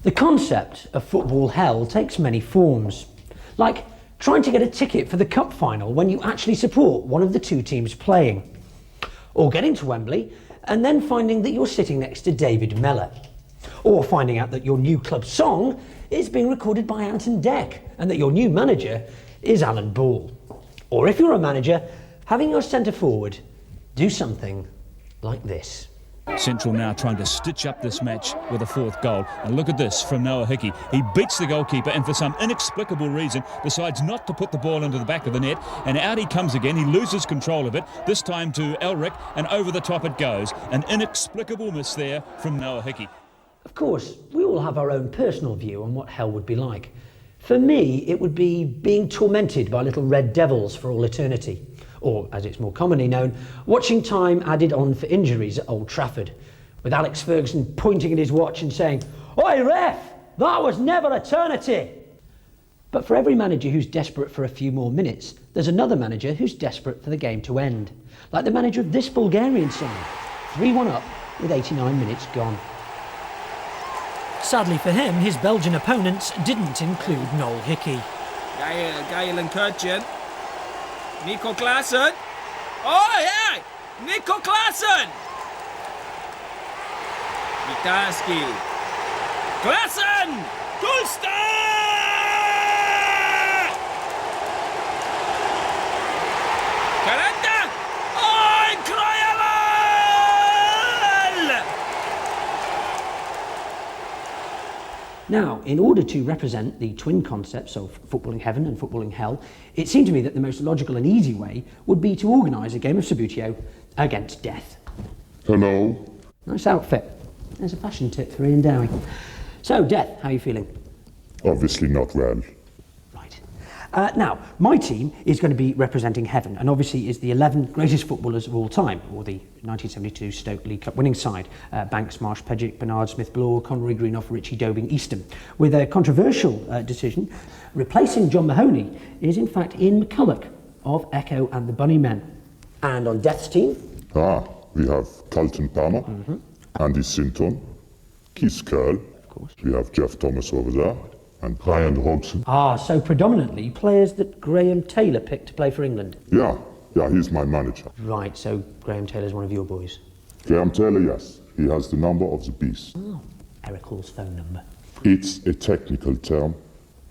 The concept of football hell takes many forms, like trying to get a ticket for the cup final when you actually support one of the two teams playing, or getting to Wembley and then finding that you're sitting next to David Mellor, or finding out that your new club song is being recorded by Anton Deck and that your new manager is Alan Ball. Or if you're a manager, having your centre forward do something like this. Central now trying to stitch up this match with a fourth goal. And look at this from Noah Hickey. He beats the goalkeeper and for some inexplicable reason decides not to put the ball into the back of the net. And out he comes again. He loses control of it, this time to Elric, and over the top it goes. An inexplicable miss there from Noah Hickey. Of course, we all have our own personal view on what hell would be like. For me, it would be being tormented by little red devils for all eternity. Or, as it's more commonly known, watching time added on for injuries at Old Trafford, with Alex Ferguson pointing at his watch and saying, "Oi ref, that was never eternity!" But for every manager who's desperate for a few more minutes, there's another manager who's desperate for the game to end. Like the manager of this Bulgarian side, 3-1 up with 89 minutes gone. Sadly for him, his Belgian opponents didn't include Noel Hickey. Gael and Kurtjen. Nico Klaassen. Oh, yeah! Nico Klaassen! Mitaski. Klaassen! Doelster! Kalenda! Oh, incroyable! Now, in order to represent the twin concepts of footballing heaven and footballing hell, it seemed to me that the most logical and easy way would be to organise a game of Subbuteo against death. Hello. Nice outfit. There's a fashion tip for Ian Dowie. So, Death, how are you feeling? Obviously not well. Right. Now, my team is going to be representing heaven, and obviously is the 11 greatest footballers of all time, or the 1972 Stoke League Cup winning side. Banks, Marsh, Pejic, Bernard, Smith-Bloor, Connery, Greenough, Ritchie, Dobing, Easton. With a controversial decision, replacing John Mahoney is in fact Ian McCulloch of Echo and the Bunnymen. And on Death's team? We have Carlton Palmer, Andy Sinton, Keith Curl, we have Jeff Thomas over there, and Brian Hodgson. So predominantly players that Graham Taylor picked to play for England? Yeah, he's my manager. Right, so Graham Taylor's one of your boys? Graham Taylor, yes. He has the number of the beast. Oh, Eric Hall's phone number. It's a technical term.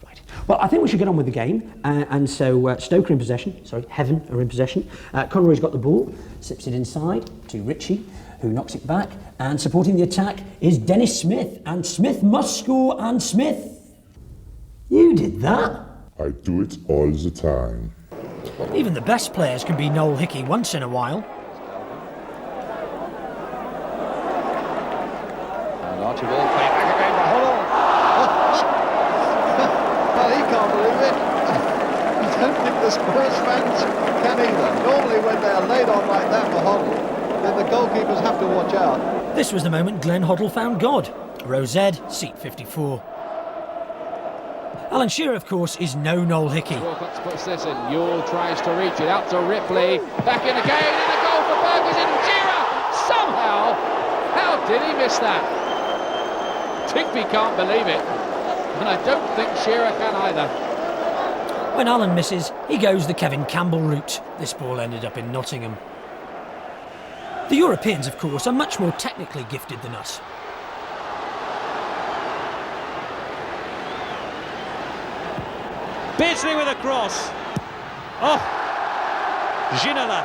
Right. Well, I think we should get on with the game. And so Stoke are in possession. Sorry, Heaven are in possession. Conroy's got the ball, sips it inside to Ritchie, who knocks it back. And supporting the attack is Dennis Smith. And Smith must score, and Smith... You did that? I do it all the time. Even the best players can be Noel Hickey once in a while. Archie ball played back again by Hoddle. Well, he can't believe it. I don't think the Spurs fans can either. Normally when they are laid on like that for Hoddle, then the goalkeepers have to watch out. This was the moment Glenn Hoddle found God. Row Z, seat 54. Alan Shearer, of course, is no Noel Hickey. Wilcox puts this in. Yule tries to reach it out to Ripley. Back in again, and a goal for Ferguson. Shearer somehow. How did he miss that? Digby can't believe it, and I don't think Shearer can either. When Alan misses, he goes the Kevin Campbell route. This ball ended up in Nottingham. The Europeans, of course, are much more technically gifted than us. Beardsley with a cross. Oh, Ginola.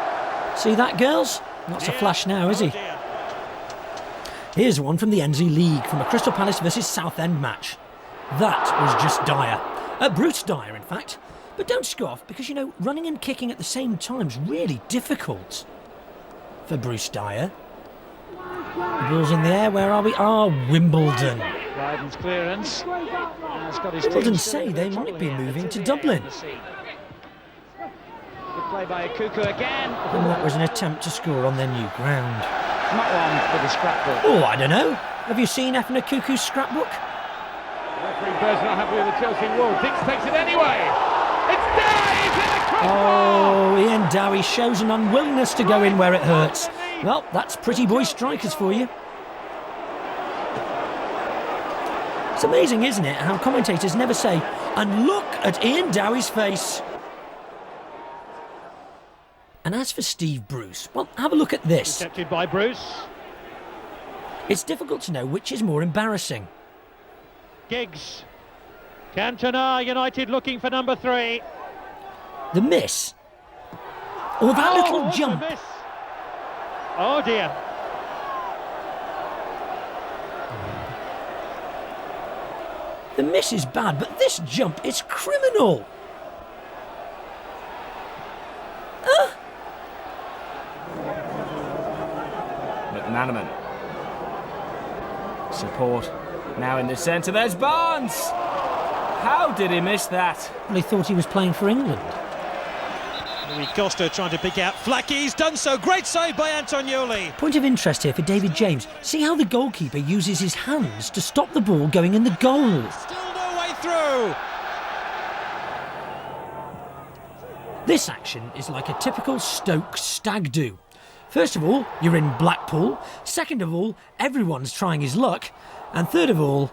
See that, girls? Not so flash now, is he? Here's one from the NZ League, from a Crystal Palace versus Southend match. That was just dire. Bruce Dyer, in fact. But don't scoff, because, you know, running and kicking at the same time's really difficult. For Bruce Dyer. The ball's in the air, where are we? Wimbledon. Dryden's clearance. Wimbledon say they might be moving to Dublin. Good play by Akuku again. And that was an attempt to score on their new ground. Not one for the scrapbook. Oh, I don't know. Have you seen Efna Kuku's scrapbook? Referee Bird's not happy with the tilting wall. Dix takes it anyway. It's Dowie! He's in the crossbar! Ian Dowie shows an unwillingness to go in where it hurts. Well, that's pretty boy strikers for you. It's amazing, isn't it, how commentators never say, and look at Ian Dowie's face. And as for Steve Bruce, well, have a look at this. Intercepted by Bruce. It's difficult to know which is more embarrassing. Giggs. Cantona United looking for number 3. The miss, or that little what a jump. miss. Oh dear. The miss is bad, but this jump is criminal. McManaman. Support. Now in the centre, there's Barnes. How did he miss that? Well, he thought he was playing for England. Louis Costa trying to pick out Flacky. He's done so. Great save by Antonioli. Point of interest here for David James. See how the goalkeeper uses his hands to stop the ball going in the goal. Still no way through. This action is like a typical Stoke stag do. First of all, you're in Blackpool. Second of all, everyone's trying his luck. And third of all,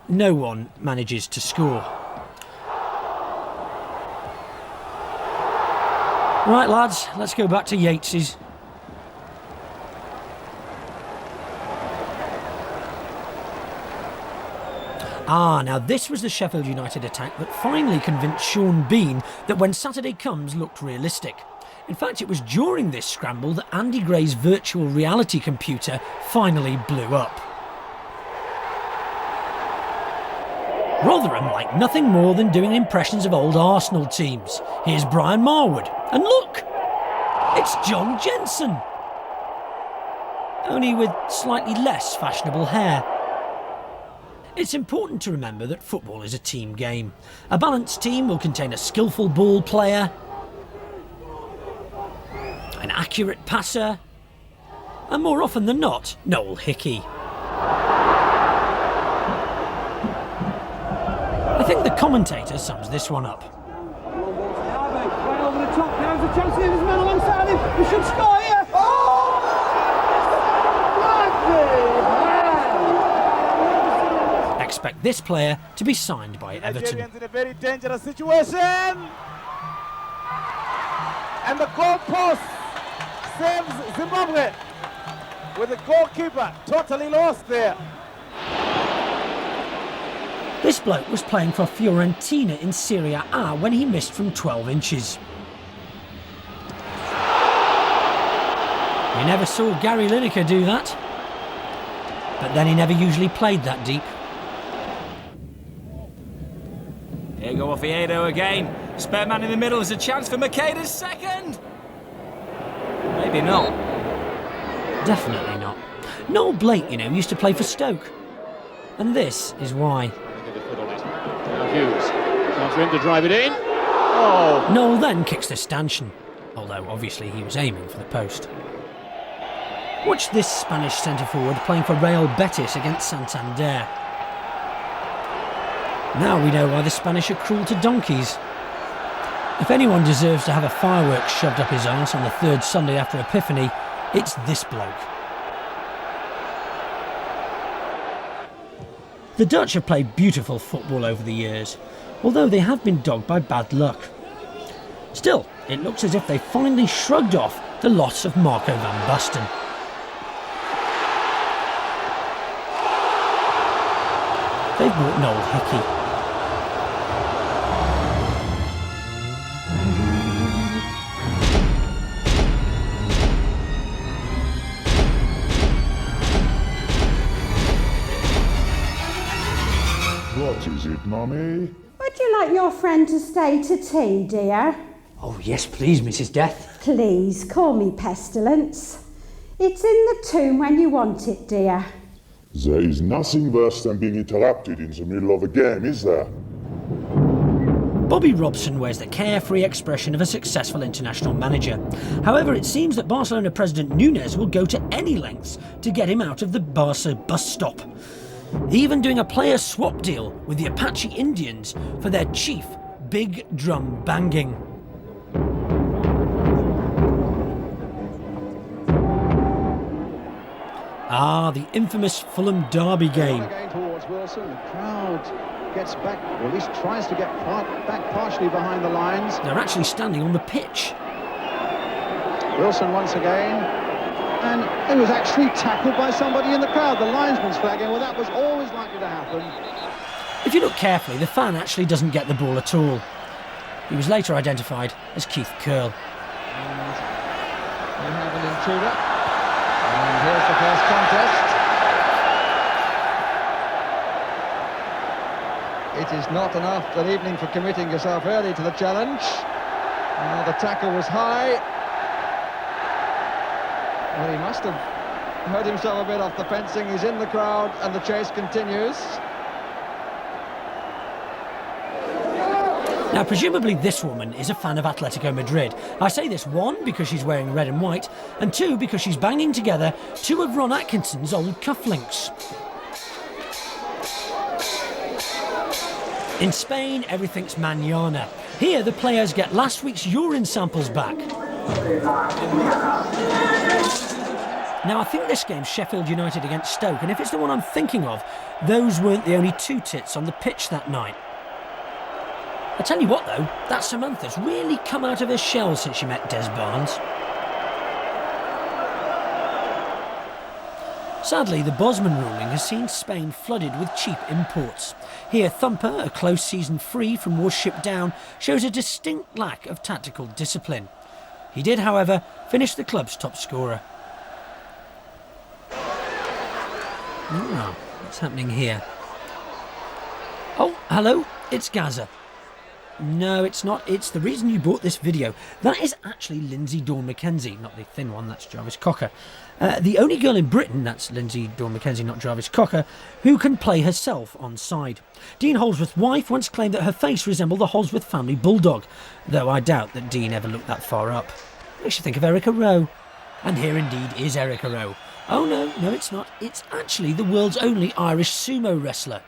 no one manages to score. Right, lads, let's go back to Yates's. Now this was the Sheffield United attack that finally convinced Sean Bean that when Saturday comes looked realistic. In fact, it was during this scramble that Andy Gray's virtual reality computer finally blew up. Rather unlike nothing more than doing impressions of old Arsenal teams. Here's Brian Marwood, and look! It's John Jensen! Only with slightly less fashionable hair. It's important to remember that football is a team game. A balanced team will contain a skillful ball player, an accurate passer, and more often than not, Noel Hickey. I think the commentator sums this one up. Right over the top, now's the chance, there's a man alongside him, he should score here! Expect this player to be signed by Everton. Nigerians in a very dangerous situation! And the goal post saves Zimbabwe with the goalkeeper totally lost there. This bloke was playing for Fiorentina in Serie A when he missed from 12 inches. You never saw Gary Lineker do that. But then he never usually played that deep. Diego Oviedo again. Spare man in the middle is a chance for Makeda's second. Maybe not. Definitely not. Noel Blake, you know, used to play for Stoke. And this is why. Hughes. Chance for him to drive it in. Oh! Noel then kicks the stanchion, although obviously he was aiming for the post. Watch this Spanish centre-forward playing for Real Betis against Santander. Now we know why the Spanish are cruel to donkeys. If anyone deserves to have a firework shoved up his arse on the third Sunday after Epiphany, it's this bloke. The Dutch have played beautiful football over the years, although they have been dogged by bad luck. Still, it looks as if they finally shrugged off the loss of Marco van Basten. They've brought Noel Hickey. What is it, Mummy? Would you like your friend to stay to tea, dear? Oh, yes, please, Mrs. Death. Please, call me Pestilence. It's in the tomb when you want it, dear. There is nothing worse than being interrupted in the middle of a game, is there? Bobby Robson wears the carefree expression of a successful international manager. However, it seems that Barcelona president Núñez will go to any lengths to get him out of the Barca bus stop. Even doing a player swap deal with the Apache Indians for their chief, big drum banging. The infamous Fulham Derby game. towards Wilson. The crowd gets back, or at least tries to get back partially behind the lines. They're actually standing on the pitch. Wilson once again, and he was actually tackled by somebody in the crowd. The linesman's flagging. Well, that was always likely to happen. If you look carefully, the fan actually doesn't get the ball at all. He was later identified as Keith Curl. And we have an intruder. And here's the first contest. It is not enough that evening for committing yourself early to the challenge. The tackle was high. Well, he must have hurt himself a bit off the fencing. He's in the crowd and the chase continues. Now, presumably this woman is a fan of Atletico Madrid. I say this, one, because she's wearing red and white, and two, because she's banging together two of Ron Atkinson's old cufflinks. In Spain, everything's mañana. Here, the players get last week's urine samples back. Now, I think this game's Sheffield United against Stoke, and if it's the one I'm thinking of, those weren't the only two tits on the pitch that night. I tell you what, though, that Samantha's really come out of her shell since she met Des Barnes. Sadly, the Bosman ruling has seen Spain flooded with cheap imports. Here, Thumper, a close season free from was shipped down, shows a distinct lack of tactical discipline. He did, however, finish the club's top scorer. What's happening here? Oh, hello, it's Gaza. No, it's not. It's the reason you bought this video. That is actually Lindsay Dawn-McKenzie, not the thin one, that's Jarvis Cocker. The only girl in Britain, that's Lindsay Dawn-McKenzie, not Jarvis Cocker, who can play herself on side. Dean Holdsworth's wife once claimed that her face resembled the Holdsworth family bulldog, though I doubt that Dean ever looked that far up. Makes you think of Erica Rowe. And here indeed is Erica Rowe. Oh no, it's not. It's actually the world's only Irish sumo wrestler.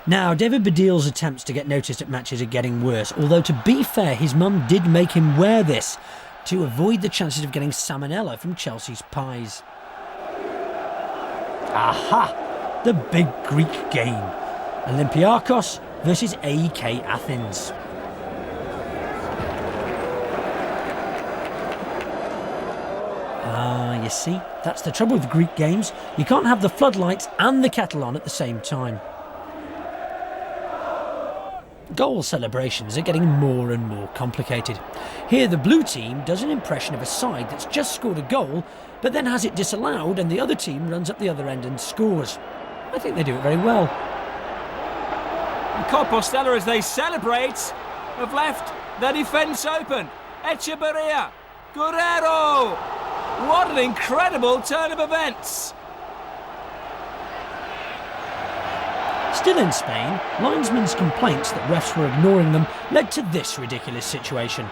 Now, David Baddiel's attempts to get noticed at matches are getting worse, although to be fair, his mum did make him wear this to avoid the chances of getting salmonella from Chelsea's pies. Aha! The big Greek game. Olympiakos versus AEK Athens. You see, that's the trouble with Greek games. You can't have the floodlights and the kettle on at the same time. Goal celebrations are getting more and more complicated. Here the blue team does an impression of a side that's just scored a goal, but then has it disallowed and the other team runs up the other end and scores. I think they do it very well. And Compostela, as they celebrate, have left their defence open. Echeverria, Guerrero! What an incredible turn of events! Still in Spain, linesmen's complaints that refs were ignoring them led to this ridiculous situation.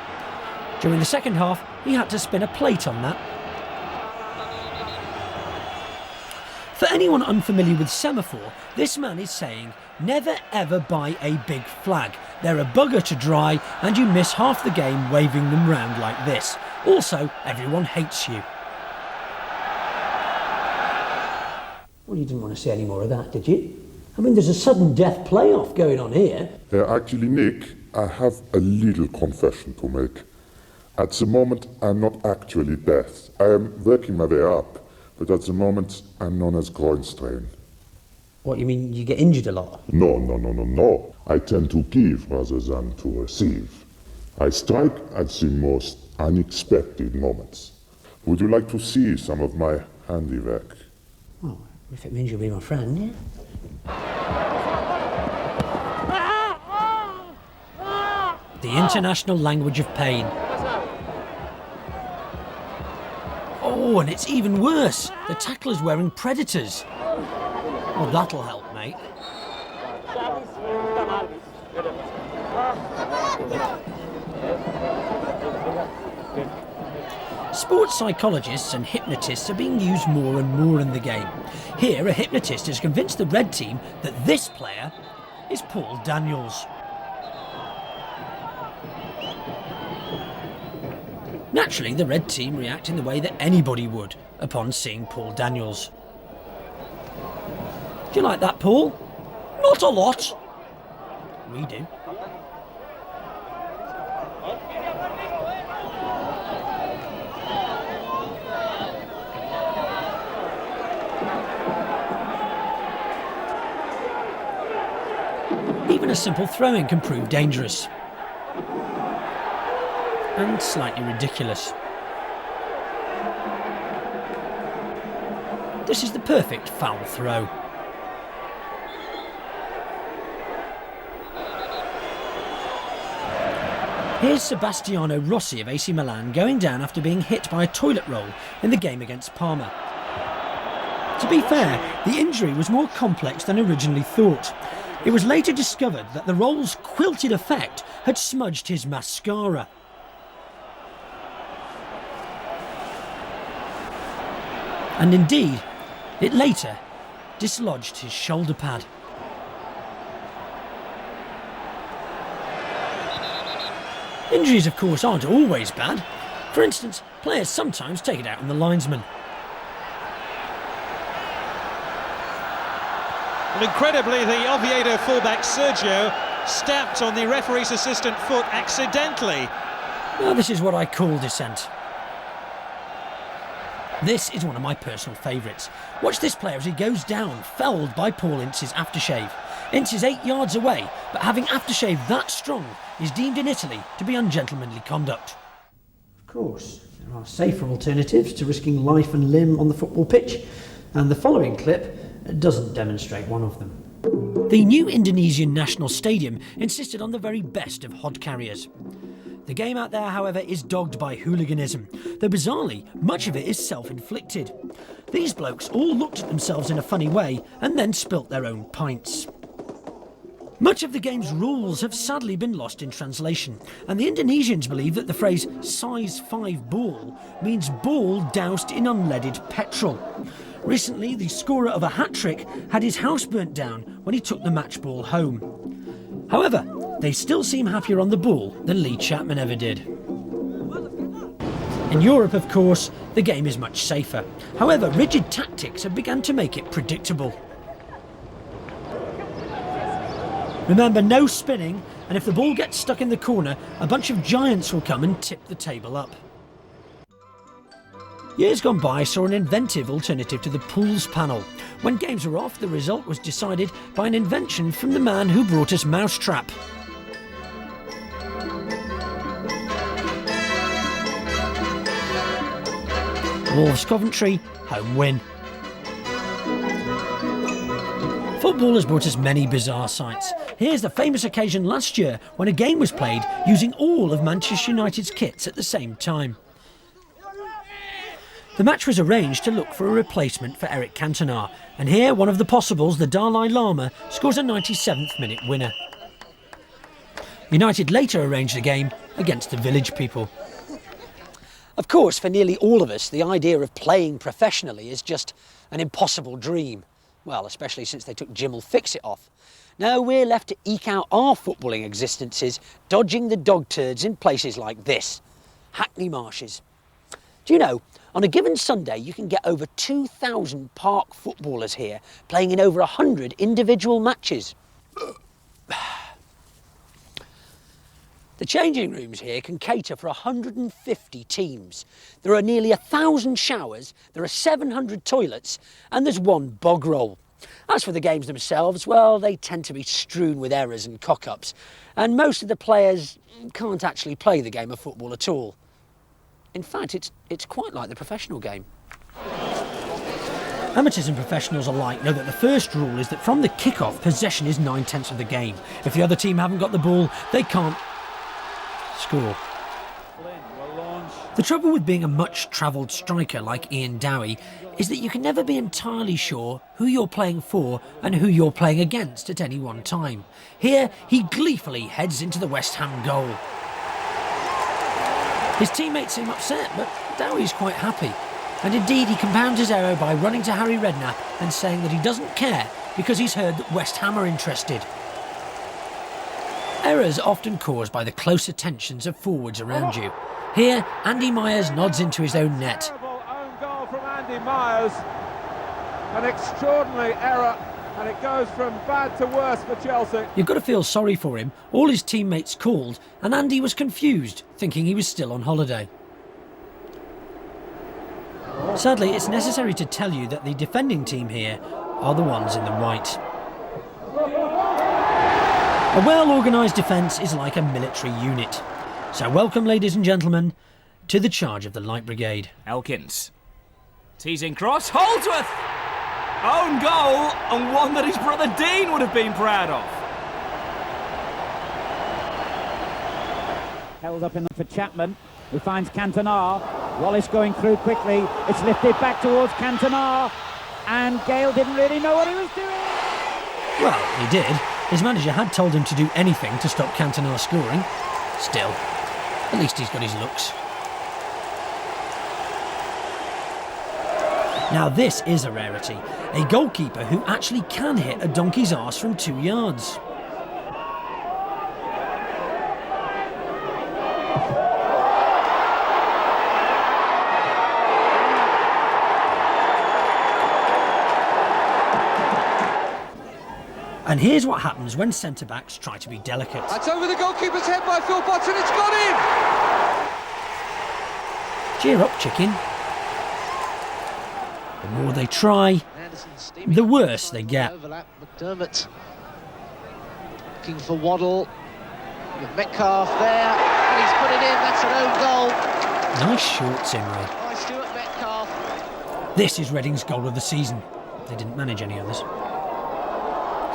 During the second half, he had to spin a plate on that. For anyone unfamiliar with semaphore, this man is saying, never ever buy a big flag. They're a bugger to dry and you miss half the game waving them round like this. Also, everyone hates you. Well, you didn't want to see any more of that, did you? I mean, there's a sudden death playoff going on here. Actually, Nick, I have a little confession to make. At the moment, I'm not actually deaf. I am working my way up, but at the moment, I'm known as groin strain. What, you mean you get injured a lot? No. I tend to give rather than to receive. I strike at the most unexpected moments. Would you like to see some of my handiwork? Well, if it means you'll be my friend, yeah. The international language of pain. Oh, and it's even worse. The tackler's wearing Predators. Oh, that'll help, mate. Sports psychologists and hypnotists are being used more and more in the game. Here, a hypnotist has convinced the red team that this player is Paul Daniels. Naturally, the red team react in the way that anybody would upon seeing Paul Daniels. Do you like that, Paul? Not a lot. We do. Even a simple throw-in can prove dangerous. And slightly ridiculous. This is the perfect foul throw. Here's Sebastiano Rossi of AC Milan going down after being hit by a toilet roll in the game against Parma. To be fair, the injury was more complex than originally thought. It was later discovered that the roll's quilted effect had smudged his mascara. And indeed, it later dislodged his shoulder pad. Injuries, of course, aren't always bad. For instance, players sometimes take it out on the linesman. And incredibly, the Oviedo fullback Sergio stamped on the referee's assistant foot accidentally. Now, this is what I call dissent. This is one of my personal favourites. Watch this player as he goes down, felled by Paul Ince's aftershave. Ince is 8 yards away, but having aftershave that strong is deemed in Italy to be ungentlemanly conduct. Of course, there are safer alternatives to risking life and limb on the football pitch, and the following clip doesn't demonstrate one of them. The new Indonesian national stadium insisted on the very best of hod carriers. The game out there, however, is dogged by hooliganism, though bizarrely, much of it is self-inflicted. These blokes all looked at themselves in a funny way and then spilt their own pints. Much of the game's rules have sadly been lost in translation, and the Indonesians believe that the phrase size 5 ball means ball doused in unleaded petrol. Recently, the scorer of a hat-trick had his house burnt down when he took the match ball home. However, they still seem happier on the ball than Lee Chapman ever did. In Europe, of course, the game is much safer. However, rigid tactics have begun to make it predictable. Remember, no spinning, and if the ball gets stuck in the corner, a bunch of giants will come and tip the table up. Years gone by saw an inventive alternative to the pools panel. When games were off, the result was decided by an invention from the man who brought us Mousetrap. Wolves Coventry, home win. Football has brought us many bizarre sights. Here's the famous occasion last year when a game was played using all of Manchester United's kits at the same time. The match was arranged to look for a replacement for Eric Cantona, and here one of the possibles, the Dalai Lama, scores a 97th minute winner. United later arranged the game against the Village People. Of course, for nearly all of us, the idea of playing professionally is just an impossible dream. Well, especially since they took Jim'll Fix It off. Now we're left to eke out our footballing existences, dodging the dog turds in places like this, Hackney Marshes. Do you know, on a given Sunday you can get over 2,000 park footballers here, playing in over 100 individual matches. The changing rooms here can cater for 150 teams. There are nearly 1,000 showers, there are 700 toilets, and there's one bog roll. As for the games themselves, well, they tend to be strewn with errors and cock-ups, and most of the players can't actually play the game of football at all. In fact, it's quite like the professional game. Amateurs and professionals alike know that the first rule is that from the kick-off, possession is 9/10 of the game. If the other team haven't got the ball, they can't score. The trouble with being a much-travelled striker like Ian Dowie is that you can never be entirely sure who you're playing for and who you're playing against at any one time. Here, he gleefully heads into the West Ham goal. His teammates seem upset, but Dowie's quite happy. And indeed, he compounds his error by running to Harry Redknapp and saying that he doesn't care because he's heard that West Ham are interested. Errors are often caused by the close attentions of forwards around you. Here, Andy Myers nods into his own net. Own goal from Andy Myers. An extraordinary error and it goes from bad to worse for Chelsea. You've got to feel sorry for him. All his teammates called, and Andy was confused, thinking he was still on holiday. Sadly, it's necessary to tell you that the defending team here are the ones in the right. A well-organised defence is like a military unit. So welcome, ladies and gentlemen, to the charge of the Light Brigade. Elkins. Teasing cross, Holdsworth! Own goal, and one that his brother Dean would have been proud of. Held up in for Chapman, who finds Cantona. Wallace going through quickly. It's lifted back towards Cantona, and Gale didn't really know what he was doing. Well, he did. His manager had told him to do anything to stop Cantona scoring. Still, at least he's got his looks. Now this is a rarity. A goalkeeper who actually can hit a donkey's arse from 2 yards. And here's what happens when centre-backs try to be delicate. That's over the goalkeeper's head by Phil Botton, it's gone in! Cheer up, chicken. The more they try, the worse they get. Overlap, McDermott looking for Waddle. With Metcalf there, and he's put it in, that's an own goal. Nice shorts, Imre. By Stuart Metcalf. This is Reading's goal of the season. They didn't manage any others.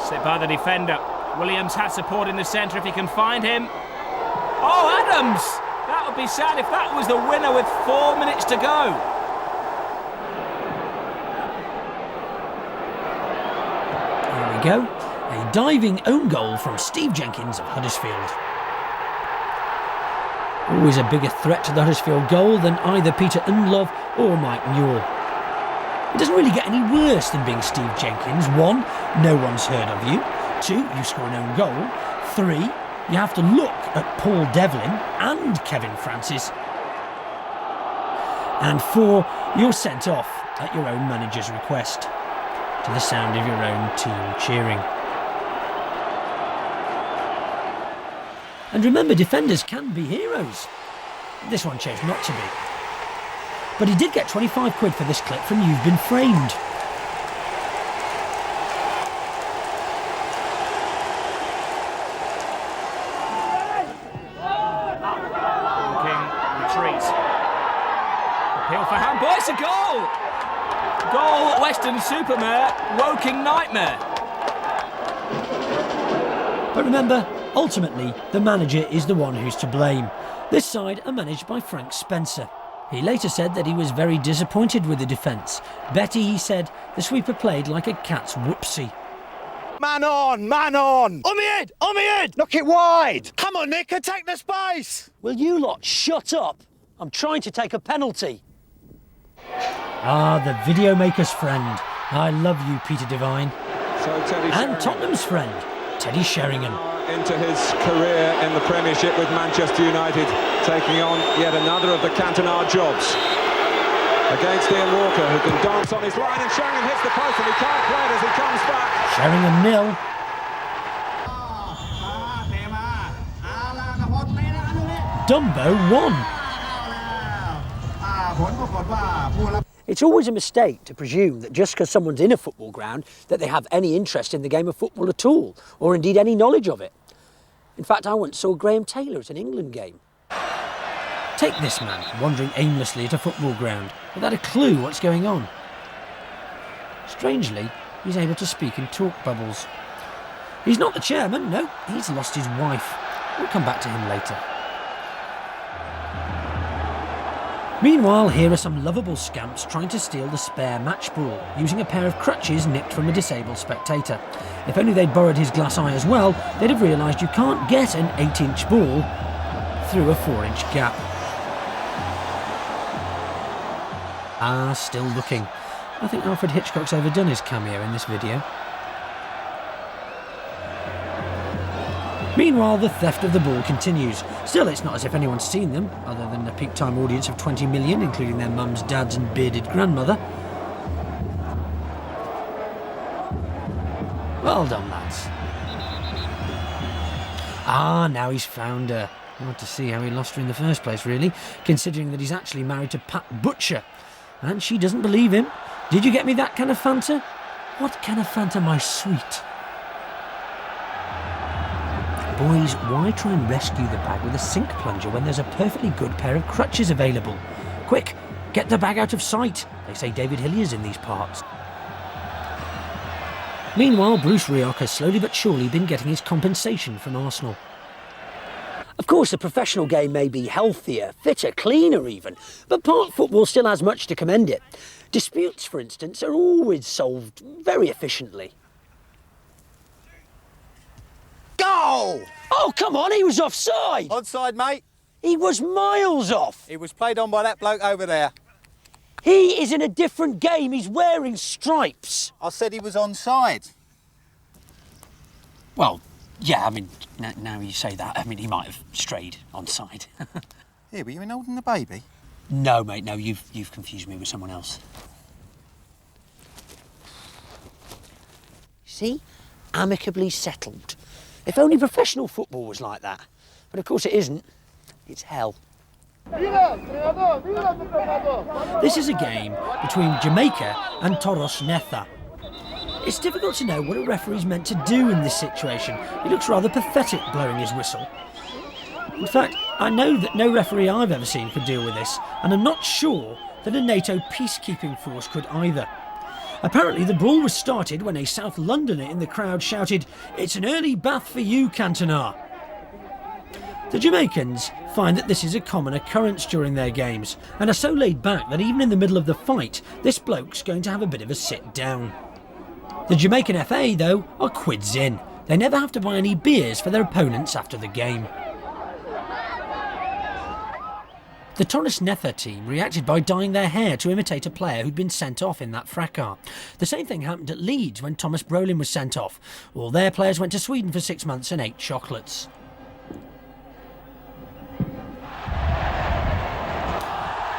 Sit by the defender. Williams had support in the centre if he can find him. Oh, Adams! That would be sad if that was the winner with 4 minutes to go. Here we go. A diving own goal from Steve Jenkins of Huddersfield. Always a bigger threat to the Huddersfield goal than either Peter Unlove or Mike Newell. It doesn't really get any worse than being Steve Jenkins. 1, no one's heard of you. 2, you score an own goal. 3, you have to look at Paul Devlin and Kevin Francis. And 4, you're sent off at your own manager's request, to the sound of your own team cheering. And remember, defenders can be heroes. This one chose not to be. But he did get 25 quid for this clip from You've Been Framed. King retreats. Appeal for handball, it's a goal! Goal, Western Supermare, Woking Nightmare. But remember, ultimately, the manager is the one who's to blame. This side are managed by Frank Spencer. He later said that he was very disappointed with the defence. Betty, he said, the sweeper played like a cat's whoopsie. Man on, man on! On me head, on me head! Knock it wide! Come on, Nick, attack the space! Will you lot shut up? I'm trying to take a penalty. Ah, the video maker's friend. I love you, Peter Devine. So Teddy and Tottenham's friend, Teddy Sheringham. Into his career in the Premiership with Manchester United, taking on yet another of the Cantona jobs. Against Ian Walker, who can dance on his line, and Sheringham hits the post and he can't play it as he comes back. Sheringham 0. Dumbo 1. It's always a mistake to presume that just because someone's in a football ground that they have any interest in the game of football at all, or indeed any knowledge of it. In fact, I once saw Graham Taylor at an England game. Take this man wandering aimlessly at a football ground without a clue what's going on. Strangely, he's able to speak in talk bubbles. He's not the chairman, no, he's lost his wife. We'll come back to him later. Meanwhile, here are some lovable scamps trying to steal the spare match ball, using a pair of crutches nicked from a disabled spectator. If only they'd borrowed his glass eye as well, they'd have realised you can't get an 8-inch ball through a 4-inch gap. Ah, still looking. I think Alfred Hitchcock's overdone his cameo in this video. Meanwhile, the theft of the ball continues. Still, it's not as if anyone's seen them, other than a peak time audience of 20 million, including their mums, dads and bearded grandmother. Well done, lads. Ah, now he's found her. Hard to see how he lost her in the first place, really, considering that he's actually married to Pat Butcher. And she doesn't believe him. Did you get me that can of Fanta? What can of Fanta, my sweet? Boys, why try and rescue the bag with a sink plunger when there's a perfectly good pair of crutches available? Quick, get the bag out of sight. They say David Hillier's in these parts. Meanwhile, Bruce Rioch has slowly but surely been getting his compensation from Arsenal. Of course, the professional game may be healthier, fitter, cleaner even, but park football still has much to commend it. Disputes, for instance, are always solved very efficiently. Goal! Oh, come on, he was offside! Onside, mate. He was miles off! He was played on by that bloke over there. He is in a different game, he's wearing stripes. I said he was onside. Well, yeah, I mean, now you say that, I mean, he might have strayed onside. Here, were you in holding the baby? No, mate, no, you've confused me with someone else. See? Amicably settled. If only professional football was like that. But of course it isn't. It's hell. This is a game between Jamaica and Toros Netha. It's difficult to know what a referee's meant to do in this situation. He looks rather pathetic blowing his whistle. In fact, I know that no referee I've ever seen could deal with this, and I'm not sure that a NATO peacekeeping force could either. Apparently the brawl was started when a South Londoner in the crowd shouted, "It's an early bath for you, Cantona." The Jamaicans find that this is a common occurrence during their games, and are so laid back that even in the middle of the fight, this bloke's going to have a bit of a sit down. The Jamaican FA, though, are quids in. They never have to buy any beers for their opponents after the game. The Torres Netha team reacted by dyeing their hair to imitate a player who'd been sent off in that fracas. The same thing happened at Leeds when Thomas Brolin was sent off. All their players went to Sweden for 6 months and ate chocolates.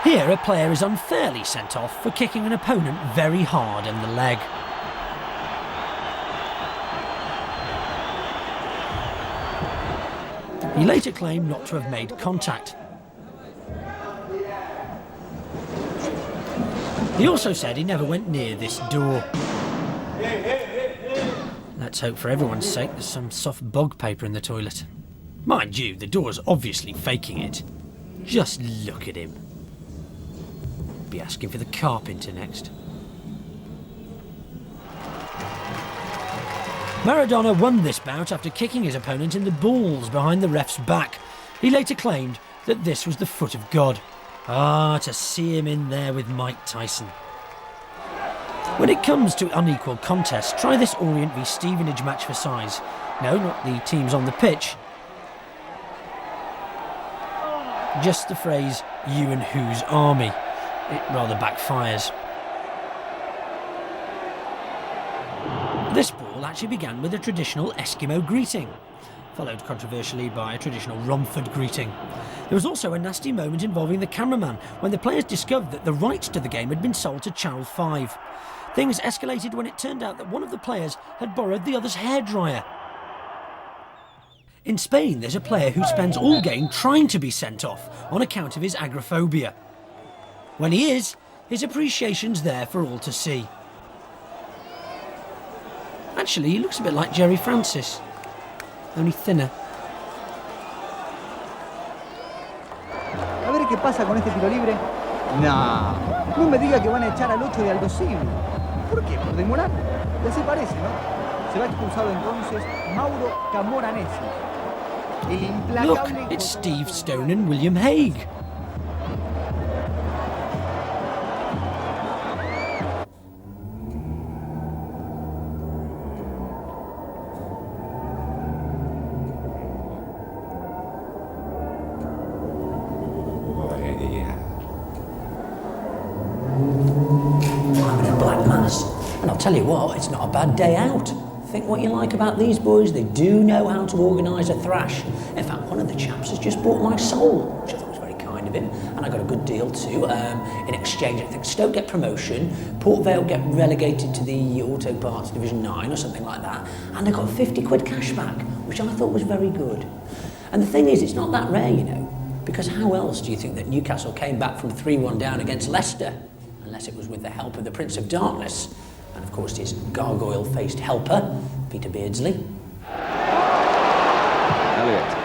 Here, a player is unfairly sent off for kicking an opponent very hard in the leg. He later claimed not to have made contact. He also said he never went near this door. Let's hope for everyone's sake there's some soft bog paper in the toilet. Mind you, the door's obviously faking it. Just look at him. Be asking for the carpenter next. Maradona won this bout after kicking his opponent in the balls behind the ref's back. He later claimed that this was the foot of God. Ah, to see him in there with Mike Tyson. When it comes to unequal contests, try this Orient v Stevenage match for size. No, not the teams on the pitch. Just the phrase, "you and whose army." It rather backfires. This brawl actually began with a traditional Eskimo greeting, followed controversially by a traditional Romford greeting. There was also a nasty moment involving the cameraman when the players discovered that the rights to the game had been sold to Channel 5. Things escalated when it turned out that one of the players had borrowed the other's hairdryer. In Spain, there's a player who spends all game trying to be sent off on account of his agoraphobia. When he is, his appreciation's there for all to see. Actually, he looks a bit like Jerry Francis, only thinner. A ver qué pasa con este tiro libre. No, no me diga que van a echar al 8 de Aldo Civi. ¿Por qué? Por demorar. Y así parece, ¿no? Se va expulsado entonces Mauro Camoranesi. El implacable... Look, it's Steve Stone and William Hague. Tell you what, it's not a bad day out. Think what you like about these boys, they do know how to organise a thrash. In fact, one of the chaps has just bought my soul, which I thought was very kind of him, and I got a good deal too. In exchange, I think Stoke get promotion, Port Vale get relegated to the Auto Parts Division 9 or something like that, and I got 50 quid cash back, which I thought was very good. And the thing is, it's not that rare, you know, because how else do you think that Newcastle came back from 3-1 down against Leicester? Unless it was with the help of the Prince of Darkness, and of course his gargoyle-faced helper, Peter Beardsley. Elliott.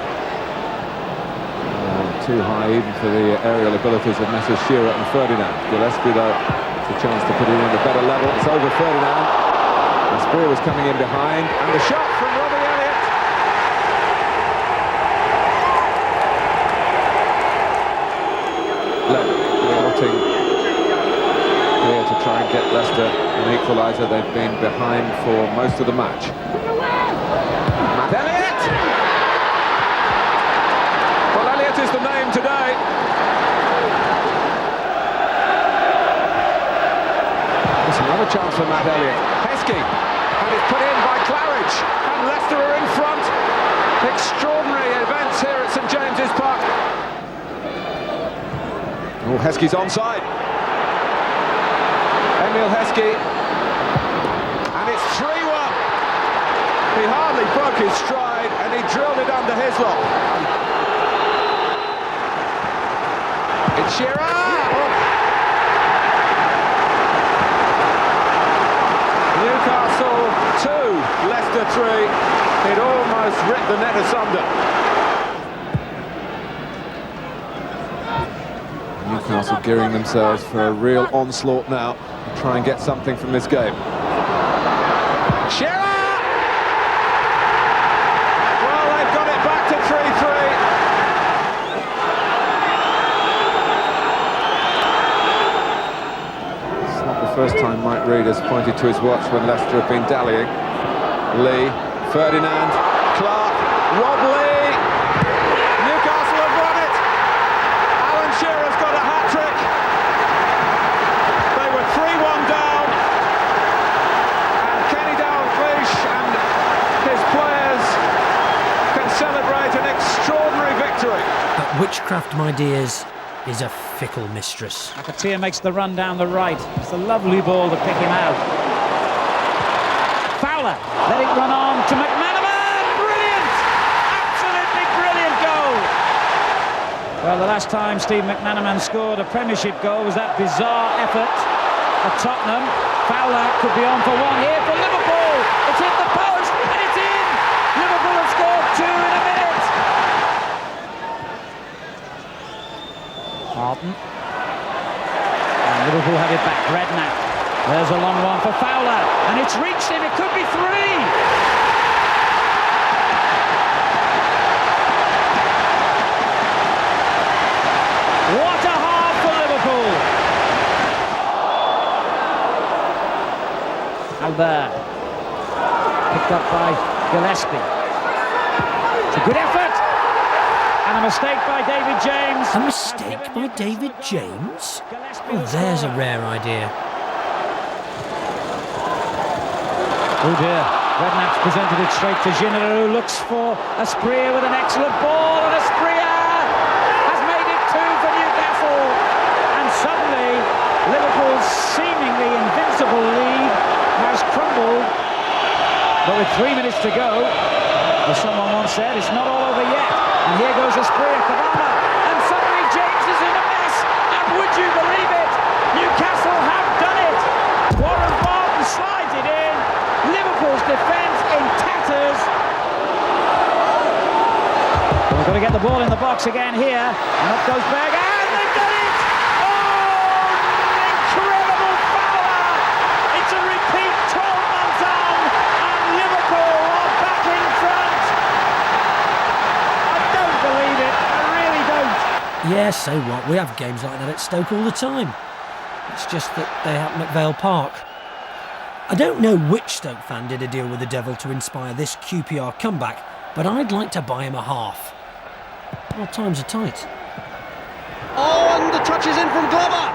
Too high even for the aerial abilities of Messrs Shearer and Ferdinand. Gillespie, though, has a chance to put it in a better level. It's over Ferdinand. Asprilla was coming in behind, and the shot from Robbie Elliott. Wanting here to try and get Leicester an equaliser. They've been behind for most of the match. Matt Elliott! Well, Elliott is the name today. There's another chance for Matt Elliott. Heskey, and it's put in by Claridge, and Leicester are in front. Extraordinary events here at St James's Park. Oh, Heskey's onside. Emil Heskey, and it's 3-1. He hardly broke his stride, and he drilled it under Hislop. It's Shearer! Newcastle 2, Leicester 3. It almost ripped the net asunder. Newcastle gearing themselves for a real onslaught now to try and get something from this game. Shearer! Well, they've got it back to 3-3. It's not the first time Mike Reid has pointed to his watch when Leicester have been dallying. Lee, Ferdinand, Clark, Rob Lee! Newcastle have won it! Alan Shearer's got a hat-trick. They were 3-1 down, and Kenny Dalglish and his players can celebrate an extraordinary victory. But witchcraft, my dears, is a fickle mistress. Akatia makes the run down the right. It's a lovely ball to pick him out. Fowler, let it run on to McManaman. Brilliant! Absolutely brilliant goal! Well, the last time Steve McManaman scored a Premiership goal was that bizarre effort at Tottenham. Fowler could be on for one here for Liverpool. It's hit the post and it's in! Liverpool have scored 2 in a minute. Martin. And Liverpool have it back. Redknapp. There's a long one for Fowler, and it's reached him. It could be 3. What a half for Liverpool. Albert. Picked up by Gillespie. It's a good effort. And a mistake by David James. A mistake by David James? Oh, there's a rare idea. Oh dear, Redknapp's presented it straight to Ginola, who looks for Asprilla with an excellent ball, and Asprilla has made it 2 for Newcastle. And suddenly, Liverpool's seemingly invincible lead has crumbled. But with 3 minutes to go, as someone once said, it's not all over yet. And here goes Asprilla, Cavamba, and suddenly James is in a mess. And would you believe it? Newcastle have done it. Warren Barton slides it in. Liverpool's defence in tatters. Well, we've got to get the ball in the box again here. And up goes Berg, and they've done it! Oh, incredible Fowler! It's a repeat 12 months on, and Liverpool are back in front. I don't believe it, I really don't. Yeah, so what? We have games like that at Stoke all the time. It's just that they happen at Vale Park. I don't know which Stoke fan did a deal with the devil to inspire this QPR comeback, but I'd like to buy him a half. Well, times are tight. Oh, and the touch is in from Glover.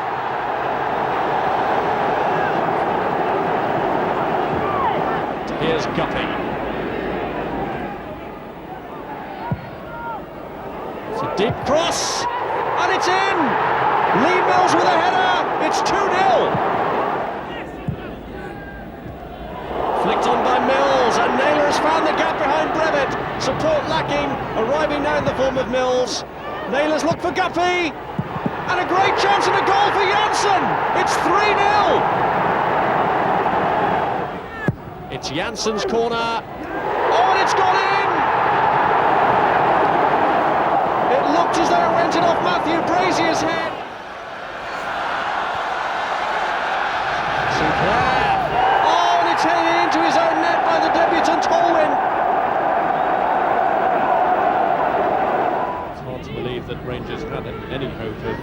Here's Guppy. It's a deep cross, and it's in! Mills with a header. It's 2-0. Flicked on by Mills, and Naylor has found the gap behind Brevitt. Support lacking, arriving now in the form of Mills. Naylor's looked for Guppy, and a great chance and a goal for Janssen. It's 3-0. It's Janssen's corner. Oh, and it's gone in. It looked as though it went in off Matthew Brazier's head. Sinclair. Oh, and it's headed into his own net by the debutant Holwyn. It's hard to believe that Rangers had any hope of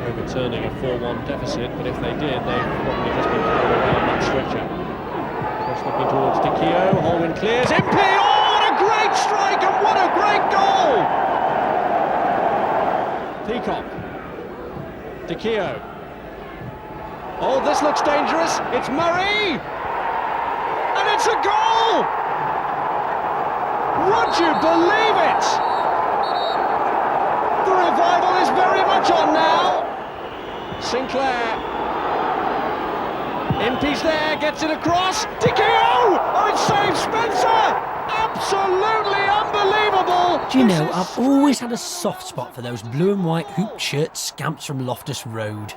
overturning a 4-1 deficit, but if they did, they've probably just been carried away on that stretcher. Just looking towards Dicchio. Holwyn clears. Impey. Oh, what a great strike, and what a great goal! Peacock. Dicchio. Oh, this looks dangerous. It's Murray! And it's a goal! Would you believe it? The revival is very much on now. Sinclair. Impey's there, gets it across. Dicchio! Oh, it saves Spencer! Absolutely unbelievable! Do you know, I've always had a soft spot for those blue and white hooped shirt scamps from Loftus Road.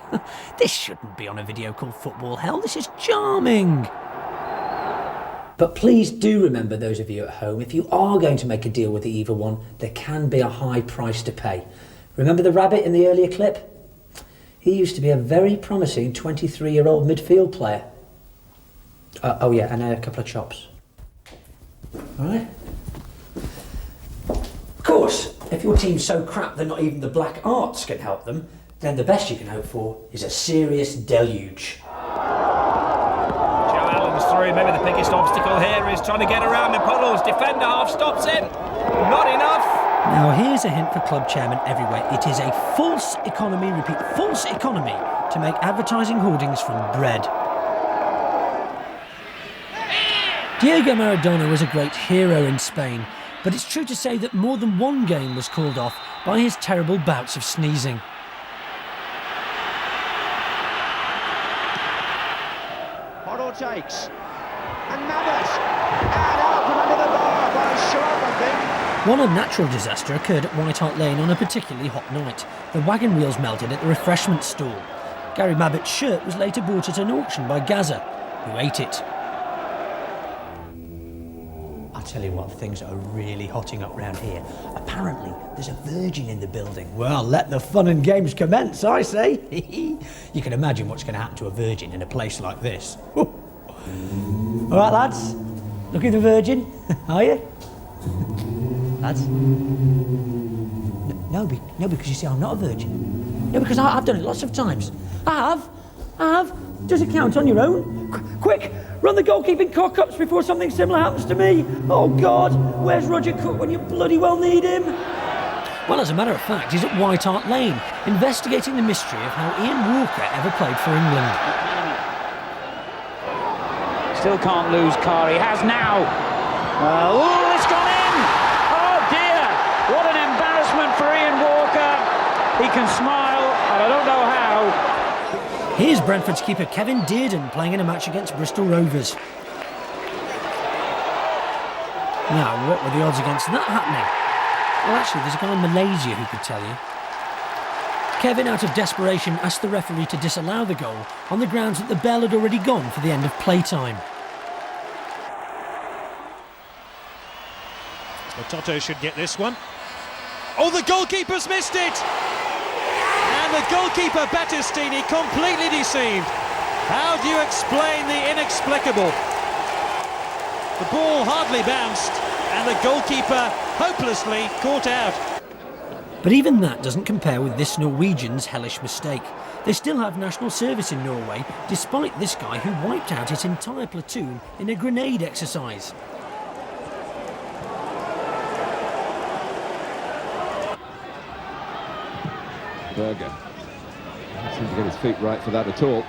This shouldn't be on a video called Football Hell. This is charming. But please do remember, those of you at home, if you are going to make a deal with the Either One, there can be a high price to pay. Remember the rabbit in the earlier clip? He used to be a very promising 23-year-old midfield player. Oh yeah, and a couple of chops. All right. Of course, if your team's so crap that not even the black arts can help them, then the best you can hope for is a serious deluge. Joe Allen's through. Maybe the biggest obstacle here is trying to get around the puddles. Defender half stops him. Not enough. Now here's a hint for club chairmen everywhere. It is a false economy, repeat, false economy, to make advertising hoardings from bread. Diego Maradona was a great hero in Spain, but it's true to say that more than one game was called off by his terrible bouts of sneezing. Hoddle takes. And Navas. And out from under the bar by Sharp, I think. One unnatural disaster occurred at White Hart Lane on a particularly hot night. The wagon wheels melted at the refreshment stall. Gary Mabbitt's shirt was later bought at an auction by Gaza, who ate it. I'll tell you what, things are really hotting up round here. Apparently, there's a virgin in the building. Well, let the fun and games commence, I say. You can imagine what's going to happen to a virgin in a place like this. All right, lads, looking at the virgin, are you? Lads? No, because you see, I'm not a virgin. No, because I've done it lots of times. I have. Does it count on your own? Quick, run the goalkeeping cock-ups before something similar happens to me. Oh, God, where's Roger Cook when you bloody well need him? Well, as a matter of fact, he's at White Hart Lane, investigating the mystery of how Ian Walker ever played for England. Still can't lose Carr. He has now. Oh, it's gone in! Oh, dear! What an embarrassment for Ian Walker. He can smile, and I don't know how. Here's Brentford's keeper Kevin Dearden playing in a match against Bristol Rovers. Now, what were the odds against that happening? Well, actually, there's a guy in Malaysia who could tell you. Kevin, out of desperation, asked the referee to disallow the goal on the grounds that the bell had already gone for the end of playtime. Toto should get this one. Oh, the goalkeeper's missed it! And the goalkeeper, Battistini, completely deceived. How do you explain the inexplicable? The ball hardly bounced, and the goalkeeper hopelessly caught out. But even that doesn't compare with this Norwegian's hellish mistake. They still have national service in Norway, despite this guy who wiped out his entire platoon in a grenade exercise. Berger seems to get his feet right for that at all.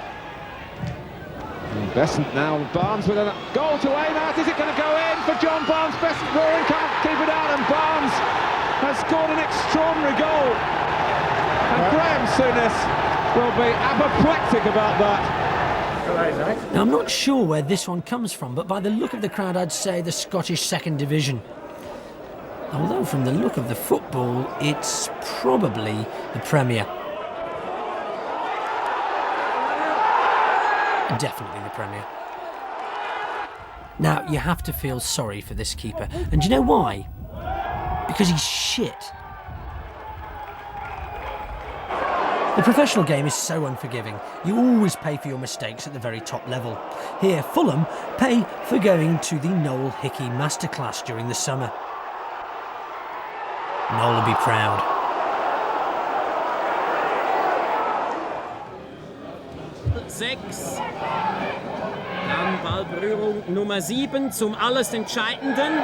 And Besant now, Barnes with a goal to aim at. Is it going to go in for John Barnes? Besant roaring, can't keep it out, and Barnes has scored an extraordinary goal. And Graham Souness will be apoplectic about that. Now, I'm not sure where this one comes from, but by the look of the crowd, I'd say the Scottish Second Division. Although from the look of the football, it's probably the Premier. Definitely the Premier. Now, you have to feel sorry for this keeper. And do you know why? Because he's shit. The professional game is so unforgiving. You always pay for your mistakes at the very top level. Here, Fulham pay for going to the Noel Hickey masterclass during the summer. Noel will be proud. Sechs. Dann Ballberührung Nummer 7 zum alles entscheidenden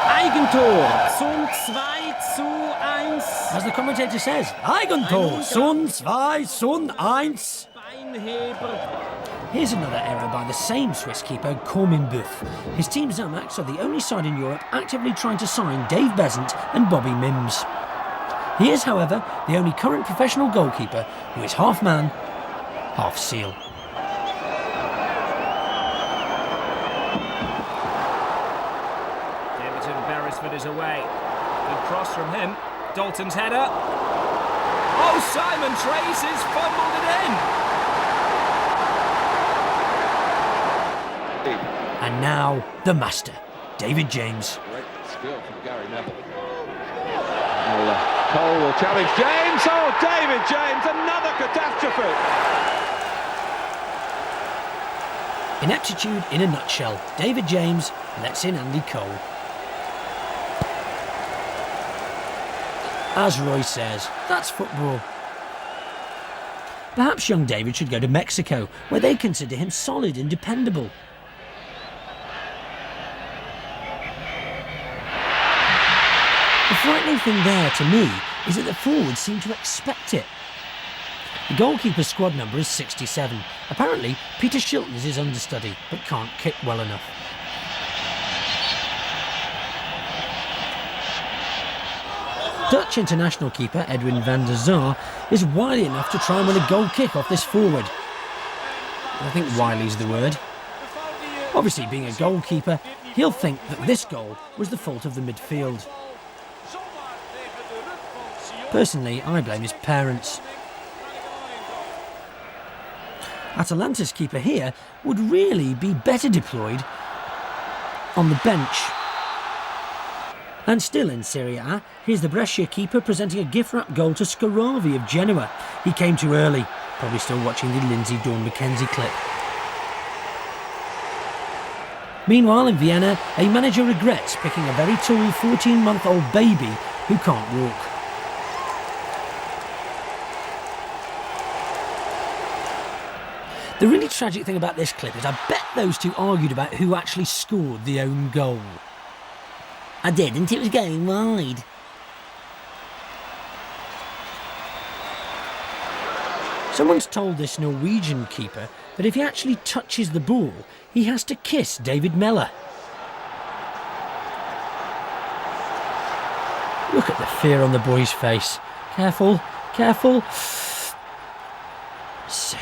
Eigentor zum 2:1. As the commentator says, Eigentor, Sun 2, Sun 1. Here's another error by the same Swiss keeper, Corminboeuf. His team Zamax are the only side in Europe actively trying to sign Dave Besant and Bobby Mims. He is, however, the only current professional goalkeeper who is half man, half seal. Beresford is away. Good cross from him. Dalton's header. Oh, Simon Tracy's fumbled it in. And now, the master, David James. Great skill from Gary Neville. Cole will challenge James. Oh, David James, another catastrophe. Ineptitude in a nutshell. David James lets in Andy Cole. As Roy says, that's football. Perhaps young David should go to Mexico, where they consider him solid and dependable. The frightening thing there, to me, is that the forwards seem to expect it. The goalkeeper's squad number is 67. Apparently, Peter Shilton is his understudy, but can't kick well enough. Dutch international keeper Edwin van der Sar is wily enough to try and win a goal kick off this forward. I think wily's the word. Obviously, being a goalkeeper, he'll think that this goal was the fault of the midfield. Personally, I blame his parents. Atalanta's keeper here would really be better deployed on the bench. And still in Serie A, here's the Brescia keeper presenting a gift-wrap goal to Scaravi of Genoa. He came too early, probably still watching the Lindsay Dawn-McKenzie clip. Meanwhile, in Vienna, a manager regrets picking a very tall 14-month-old baby who can't walk. The really tragic thing about this clip is I bet those two argued about who actually scored the own goal. I didn't, it was going wide. Someone's told this Norwegian keeper that if he actually touches the ball, he has to kiss David Mellor. Look at the fear on the boy's face. Careful, careful. Safe.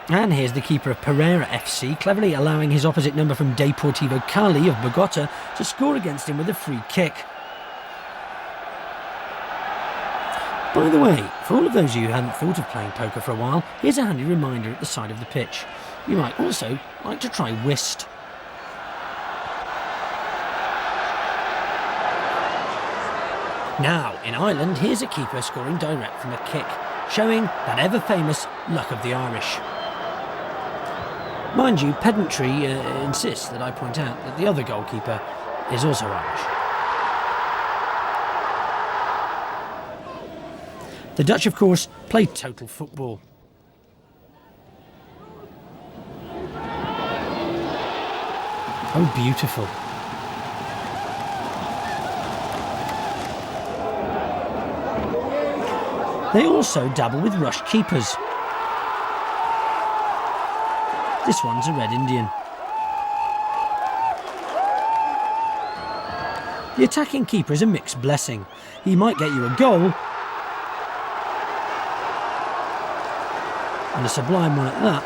And here's the keeper of Pereira FC, cleverly allowing his opposite number from Deportivo Cali of Bogota to score against him with a free kick. By the way, for all of those of you who hadn't thought of playing poker for a while, here's a handy reminder at the side of the pitch. You might also like to try whist. Now, in Ireland, here's a keeper scoring direct from a kick, showing that ever-famous luck of the Irish. Mind you, pedantry insists that I point out that the other goalkeeper is also Irish. The Dutch, of course, play total football. Oh, beautiful. They also dabble with rush keepers. This one's a Red Indian. The attacking keeper is a mixed blessing. He might get you a goal, and a sublime one at that.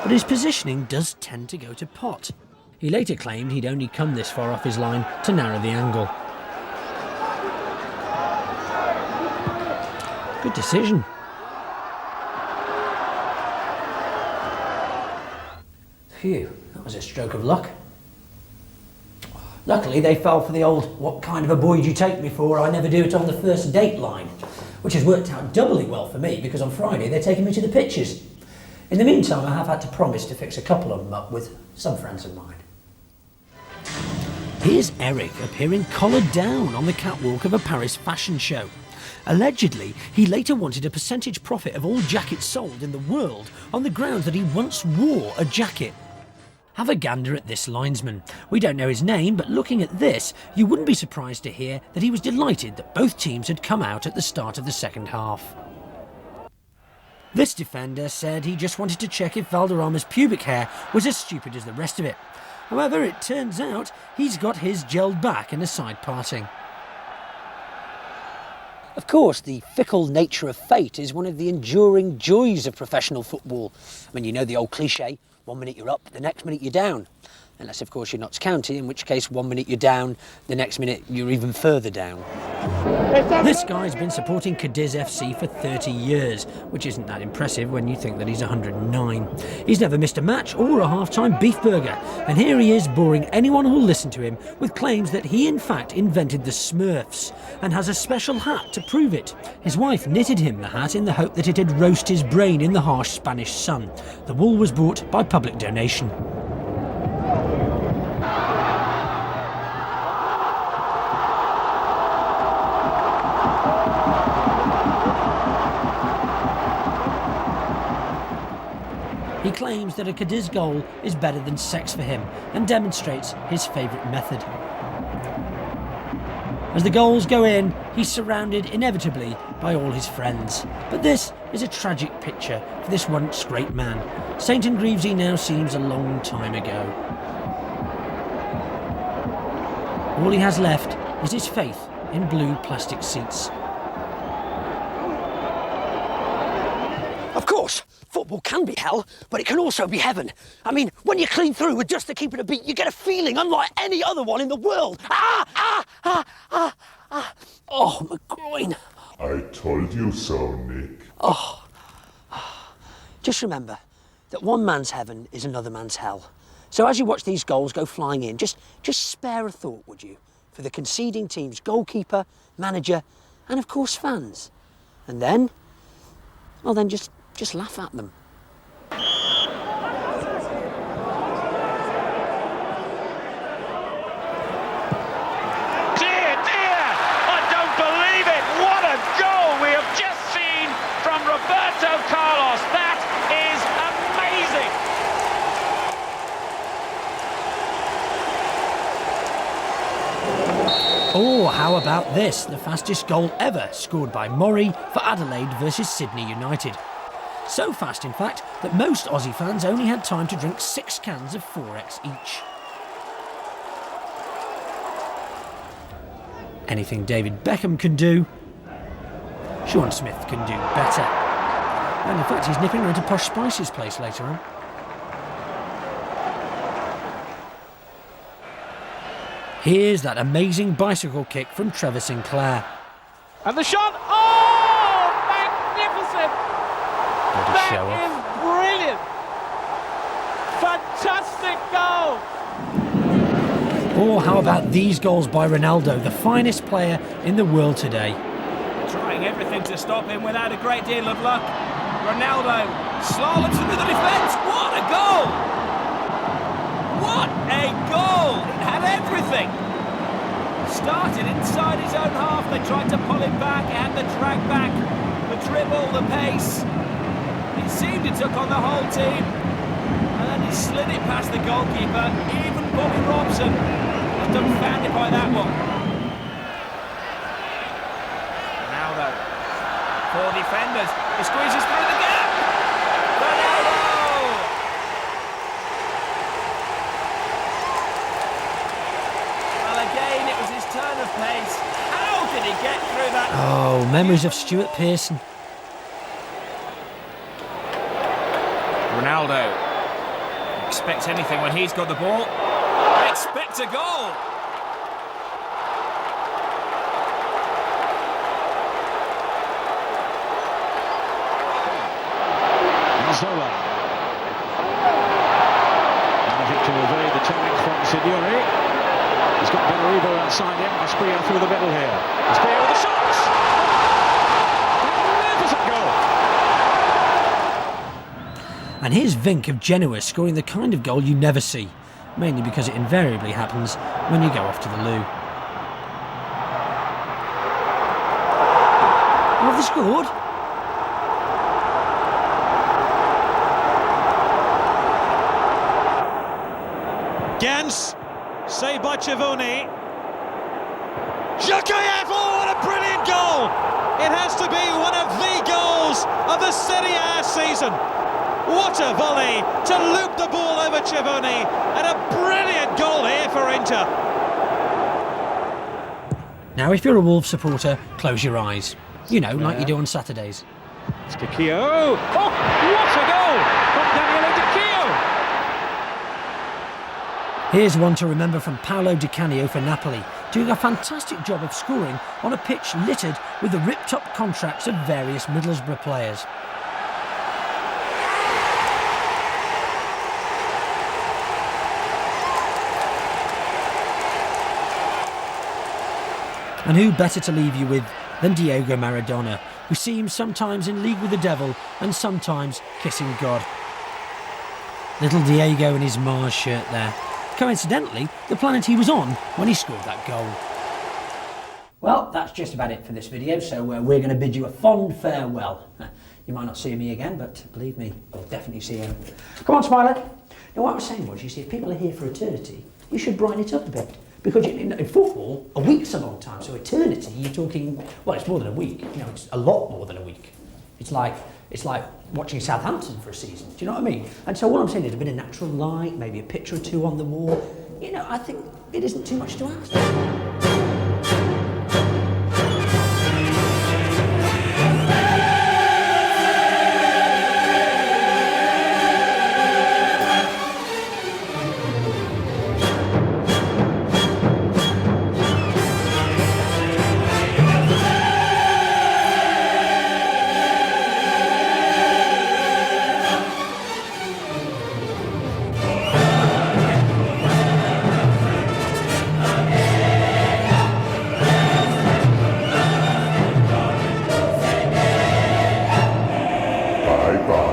But his positioning does tend to go to pot. He later claimed he'd only come this far off his line to narrow the angle. Good decision. Phew, that was a stroke of luck. Luckily they fell for the old "what kind of a boy do you take me for, I never do it on the first date" line, which has worked out doubly well for me because on Friday they're taking me to the pitches. In the meantime, I have had to promise to fix a couple of them up with some friends of mine. Here's Eric appearing collared down on the catwalk of a Paris fashion show. Allegedly, he later wanted a percentage profit of all jackets sold in the world on the grounds that he once wore a jacket. Have a gander at this linesman. We don't know his name, but looking at this, you wouldn't be surprised to hear that he was delighted that both teams had come out at the start of the second half. This defender said he just wanted to check if Valderrama's pubic hair was as stupid as the rest of it. However, it turns out he's got his gelled back in a side parting. Of course, the fickle nature of fate is one of the enduring joys of professional football. I mean, you know the old cliche, 1 minute you're up, the next minute you're down. Unless, of course, you're Notts County, in which case 1 minute you're down, the next minute you're even further down. This guy's been supporting Cadiz FC for 30 years, which isn't that impressive when you think that he's 109. He's never missed a match or a half-time beef burger, and here he is boring anyone who'll listen to him with claims that he in fact invented the Smurfs and has a special hat to prove it. His wife knitted him the hat in the hope that it'd roast his brain in the harsh Spanish sun. The wool was bought by public donation. He claims that a Cadiz goal is better than sex for him and demonstrates his favourite method. As the goals go in, he's surrounded inevitably by all his friends. But this is a tragic picture for this once great man. St. Greavesy now seems a long time ago. All he has left is his faith in blue plastic seats. Of course, football can be hell, but it can also be heaven. I mean, when you clean through with just the keeper to beat, you get a feeling unlike any other one in the world. Oh, my groin. I told you so, Nick. Oh. Just remember that one man's heaven is another man's hell. So as you watch these goals go flying in, just spare a thought, would you, for the conceding team's goalkeeper, manager, and of course fans. And then, well then just laugh at them. Dear, I don't believe it. What a goal we have just seen from Roberto Carlos. That is amazing. Or how about this, the fastest goal ever scored by Murray for Adelaide versus Sydney United. So fast, in fact, that most Aussie fans only had time to drink 6 cans of 4X each. Anything David Beckham can do, Sean Smith can do better. And in fact, he's nipping around to Posh Spice's place later on. Here's that amazing bicycle kick from Trevor Sinclair. And the shot, oh, magnificent! That show off. is brilliant! Fantastic goal! Or how about these goals by Ronaldo, the finest player in the world today? Trying everything to stop him without a great deal of luck. Ronaldo slaloms into the defence. What a goal! What a goal! It had everything. Started inside his own half. They tried to pull him back. It had the drag back, the dribble, the pace. It seemed it took on the whole team. And then he slid it past the goalkeeper. Even Bobby Robson was dumbfounded by that one. Ronaldo, 4 defenders. He squeezes through the gap. Ronaldo! Well, again, it was his turn of pace. How did he get through that? Oh, memories of Stuart Pearson. Ronaldo. Expect anything when he's got the ball. Expect a goal. Zola. Managing to evade the challenge from Signori. He's got Benarivo outside him. Aspria through the middle here. Aspria with the shots! Magnificent goal! And here's Vink of Genoa scoring the kind of goal you never see, mainly because it invariably happens when you go off to the loo. Oh, have they scored? Gans, saved by Civoni. Jokayev, oh, what a brilliant goal! It has to be one of the goals of the Serie A season. What a volley to loop the ball over Civoni, and a brilliant goal here for Inter. Now, if you're a Wolves supporter, close your eyes. You know, like you do on Saturdays. It's Di Chio. Oh, what a goal from Daniele Di Chio! Here's one to remember from Paolo Di Canio for Napoli, doing a fantastic job of scoring on a pitch littered with the ripped-up contracts of various Middlesbrough players. And who better to leave you with than Diego Maradona, who seems sometimes in league with the devil and sometimes kissing God. Little Diego in his Mars shirt there. Coincidentally, the planet he was on when he scored that goal. Well, that's just about it for this video, so we're going to bid you a fond farewell. You might not see me again, but believe me, you'll definitely see him. Come on, Smiley. Now, what I was saying was, you see, if people are here for eternity, you should brighten it up a bit. Because in football, a week's a long time, so eternity, you're talking, well, it's more than a week. You know, it's a lot more than a week. It's like watching Southampton for a season. Do you know what I mean? And so what I'm saying is a bit of natural light, maybe a picture or two on the wall. You know, I think it isn't too much to ask. Bye bye.